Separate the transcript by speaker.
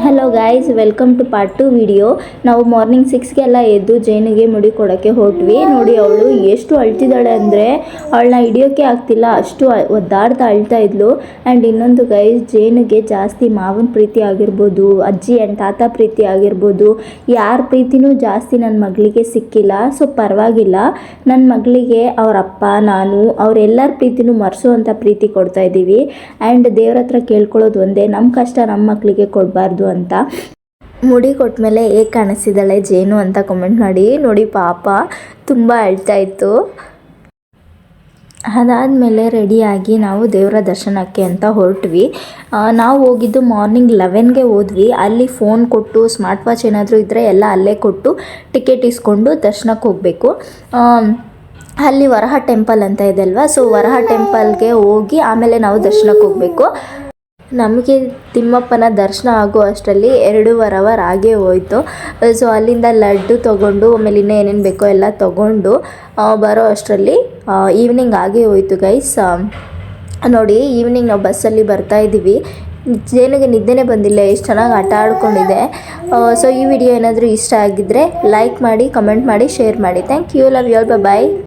Speaker 1: Hello guys, welcome to part 2 video. ನಾವು morning 6ಗೆಲ್ಲ ಎದ್ದು ಜೇನಿಗೆ ಮುಡಿ ಕೊಡೋಕ್ಕೆ ಹೊರಟ್ವಿ. ನೋಡಿ, ಅವಳು ಎಷ್ಟು ಅಳ್ತಿದ್ದಾಳೆ ಅಂದರೆ ಅವಳನ್ನ ಹಿಡಿಯೋಕ್ಕೆ ಆಗ್ತಿಲ್ಲ, ಅಷ್ಟು ಒದ್ದಾಡ್ತಾ ಅಳ್ತಾ ಇದ್ಲು. ಆ್ಯಂಡ್ ಇನ್ನೊಂದು ಗೈಸ್, ಜೇನಿಗೆ ಜಾಸ್ತಿ ಮಾವನ ಪ್ರೀತಿ ಆಗಿರ್ಬೋದು, ಅಜ್ಜಿ ಆ್ಯಂಡ್ ತಾತ ಪ್ರೀತಿ ಆಗಿರ್ಬೋದು, ಯಾರ ಪ್ರೀತಿನೂ ಜಾಸ್ತಿ ನನ್ನ ಮಗಳಿಗೆ ಸಿಕ್ಕಿಲ್ಲ. ಸೊ ಪರವಾಗಿಲ್ಲ, ನನ್ನ ಮಗಳಿಗೆ ಅವರ ಅಪ್ಪ, ನಾನು, ಅವರೆಲ್ಲರ ಪ್ರೀತಿನೂ ಮರೆಸುವಂಥ ಪ್ರೀತಿ ಕೊಡ್ತಾ ಇದ್ದೀವಿ. ಆ್ಯಂಡ್ ದೇವ್ರ ಹತ್ರ ಕೇಳ್ಕೊಳ್ಳೋದು ಒಂದೇ, ನಮ್ಮ ಕಷ್ಟ ನಮ್ಮ ಮಕ್ಕಳಿಗೆ ಕೊಡಬಾರ್ದು ಅಂತ. ಮುಡಿ ಕೊಟ್ಮೇಲೆ ಹೇಗೆ ಕಾಣಿಸ್ತಿದ್ದಾಳೆ ಜೇನು ಅಂತ ಕಮೆಂಟ್ ಮಾಡಿ. ನೋಡಿ, ಪಾಪ ತುಂಬ ಅಳ್ತಾ ಇತ್ತು. ಅದಾದಮೇಲೆ ರೆಡಿಯಾಗಿ ನಾವು ದೇವರ ದರ್ಶನಕ್ಕೆ ಅಂತ ಹೊರಟ್ವಿ. ನಾವು ಹೋಗಿದ್ದು ಮಾರ್ನಿಂಗ್ 11ಗೆ ಹೋದ್ವಿ. ಅಲ್ಲಿ ಫೋನ್ ಕೊಟ್ಟು ಸ್ಮಾರ್ಟ್ ವಾಚ್ ಏನಾದರೂ ಇದ್ದರೆ ಎಲ್ಲ ಅಲ್ಲೇ ಕೊಟ್ಟು ಟಿಕೆಟ್ ಇಸ್ಕೊಂಡು ದರ್ಶನಕ್ಕೆ ಹೋಗಬೇಕು. ಅಲ್ಲಿ ವರಹ ಟೆಂಪಲ್ ಅಂತ ಇದೆ ಅಲ್ವಾ, ಸೊ ವರಹ ಟೆಂಪಲ್ಗೆ ಹೋಗಿ ಆಮೇಲೆ ನಾವು ದರ್ಶನಕ್ಕೆ ಹೋಗಬೇಕು. ನಮಗೆ ತಿಮ್ಮಪ್ಪನ ದರ್ಶನ ಆಗೋ ಅಷ್ಟರಲ್ಲಿ 2.5 ಅವರ್ ಆಗೇ ಹೋಯಿತು. ಸೊ ಅಲ್ಲಿಂದ ಲಡ್ಡು ತೊಗೊಂಡು ಆಮೇಲೆ ಇನ್ನೂ ಏನೇನು ಬೇಕೋ ಎಲ್ಲ ತೊಗೊಂಡು ಬರೋ ಅಷ್ಟರಲ್ಲಿ ಈವ್ನಿಂಗ್ ಆಗೇ ಹೋಯಿತು ಗೈಸ್. ನೋಡಿ, ಈವ್ನಿಂಗ್ ನಾವು ಬಸ್ಸಲ್ಲಿ ಬರ್ತಾ ಇದ್ದೀವಿ. ಜೇನಿಗೆ ನಿದ್ದೆನೇ ಬಂದಿಲ್ಲ, ಎಷ್ಟು ಚೆನ್ನಾಗಿ ಆಟ ಆಡ್ಕೊಂಡಿದೆ. ಸೊ ಈ ವಿಡಿಯೋ ಏನಾದರೂ ಇಷ್ಟ ಆಗಿದ್ದರೆ ಲೈಕ್ ಮಾಡಿ, ಕಮೆಂಟ್ ಮಾಡಿ, ಶೇರ್ ಮಾಡಿ. Thank you, love you all, bye.